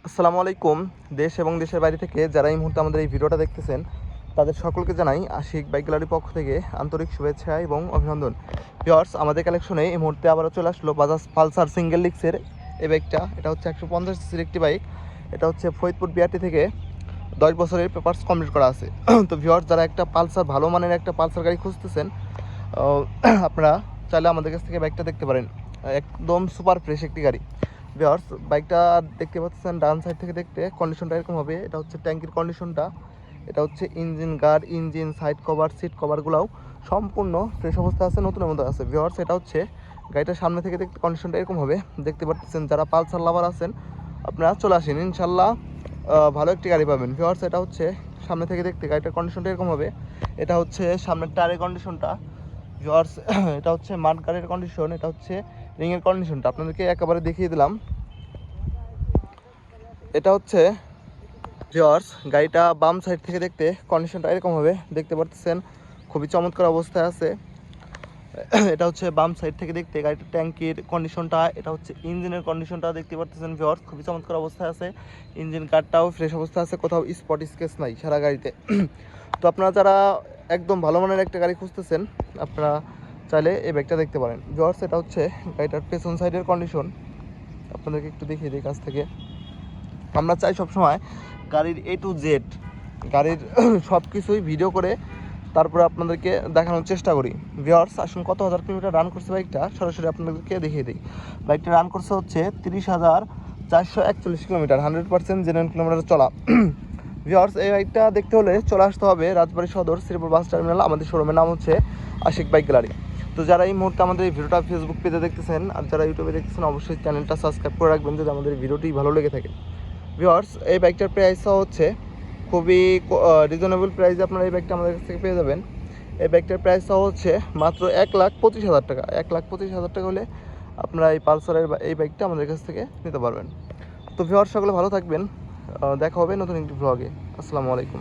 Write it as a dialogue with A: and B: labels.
A: আসসালামু আলাইকুম। দেশ এবং দেশের বাইরে থেকে যারা এই মুহূর্তে আমাদের এই ভিডিওটা দেখতেছেন তাদের সকলকে জানাই আশিক বাইক গ্যালারির পক্ষ থেকে আন্তরিক শুভেচ্ছা এবং অভিনন্দন। ভিউয়ার্স, আমাদের কালেকশনে এই মুহূর্তে আবারও চলে আসলো বাজাজ পালসার সিঙ্গেল ডিস্কের এই বাইকটা। এটা হচ্ছে 150 সিসির একটি বাইক। এটা হচ্ছে ফরিদপুর বিআরটি থেকে 10 বছরের পেপারস কমপ্লিট করা আছে। তো ভিউয়ার্স, যারা একটা পালসার ভালো মানের একটা পালসার গাড়ি খুঁজতেছেন, আপনারা চাইলে আমাদের কাছ থেকে বাইকটা দেখতে পারেন। একদম সুপার ফ্রেশ একটি গাড়ি। ভিউয়ার্স, বাইকটা দেখতে পাচ্ছেন ডান সাইড থেকে দেখতে কন্ডিশনটা এরকম হবে। এটা হচ্ছে ট্যাঙ্কির কন্ডিশনটা, এটা হচ্ছে engine guard, engine side cover, seat কভারগুলোও সম্পূর্ণ ফ্রেশ অবস্থা আছে, নতুনের মতো আছে। ভিউয়ার্স, এটা হচ্ছে গাড়িটার সামনে থেকে দেখতে কন্ডিশনটা এরকম হবে। দেখতে পাচ্ছেন যারা পালসার লাভার আছেন আপনারা চলে আসেন, ইনশাল্লাহ ভালো একটি গাড়ি পাবেন। ভিউয়ার্স, এটা হচ্ছে সামনে থেকে দেখতে গাড়িটার কন্ডিশনটা এরকম হবে। এটা হচ্ছে সামনের টায়ারের কন্ডিশনটা। ভিউয়ার্স, এটা হচ্ছে মাড গার্ডের কন্ডিশন, এটা হচ্ছে রিংয়ের কন্ডিশনটা আপনাদেরকে একেবারে দেখিয়ে দিলাম। এটা হচ্ছে ভিউয়ার্স, গাড়িটা বাম সাইড থেকে দেখতে কন্ডিশনটা এরকম হবে। দেখতে পাচ্ছেন খুবই চমৎকার অবস্থায় আছে। এটা হচ্ছে বাম সাইড থেকে দেখতে গাড়িটার ট্যাঙ্কির কন্ডিশনটা, এটা হচ্ছে ইঞ্জিনের কন্ডিশনটা দেখতে পাচ্ছেন ভিউয়ার্স, খুবই চমৎকার অবস্থায় আছে। ইঞ্জিন গার্ডটাও ফ্রেশ অবস্থায় আছে, কোথাও স্পট স্কেচ নাই সারা গাড়িতে। তো আপনারা যারা একদম ভালো মানের একটা গাড়ি খুঁজতেছেন আপনারা চাইলে এই বাইকটা দেখতে পারেন। ভিউয়ার্স, এটা হচ্ছে গাড়িটার পেছন সাইডের কন্ডিশন, আপনাদেরকে একটু দেখিয়ে দিই কাছ থেকে। আমরা চাই সবসময় গাড়ির A to Z, গাড়ির সব কিছুই ভিডিও করে তারপরে আপনাদেরকে দেখানোর চেষ্টা করি। ভিউয়ার্স, আসুন কত হাজার কিলোমিটার রান করছে বাইকটা সরাসরি আপনাদেরকে দেখিয়ে দিই। বাইকটা রান করছে হচ্ছে 30,441 কিলোমিটার, 100% জেনুইন কিলোমিটার চলা। ভিউয়ার্স, এই বাইকটা দেখতে হলে চলে আসতে হবে রাজবাড়ী সদর শ্রীপুর বাস টার্মিনাল। আমাদের শোরুমের নাম হচ্ছে আশিক বাইক গ্যালারি। তো যারা এই মুহূর্তে আমাদের এই ভিডিওটা ফেসবুক পেজে দেখতেছেন আর যারা ইউটিউবে দেখতেছেন অবশ্যই চ্যানেলটা সাবস্ক্রাইব করে রাখবেন যদি আমাদের ভিডিওটি ভালো লেগে থাকে। ভিউয়ার্স, এই বাইকটার প্রাইসও হচ্ছে খুবই রিজনেবল প্রাইসে আপনারা এই বাইকটা আমাদের কাছ থেকে পেয়ে যাবেন। এই বাইকটার প্রাইসও হচ্ছে মাত্র 1,25,000 টাকা। 1,25,000 টাকা হলে আপনারা এই পালসারের এই বাইকটা আমাদের কাছ থেকে নিতে পারবেন। তো ভিউয়ার্স, সকলে ভালো থাকবেন, দেখা হবে নতুন একটি ব্লগে। আসসালামু আলাইকুম।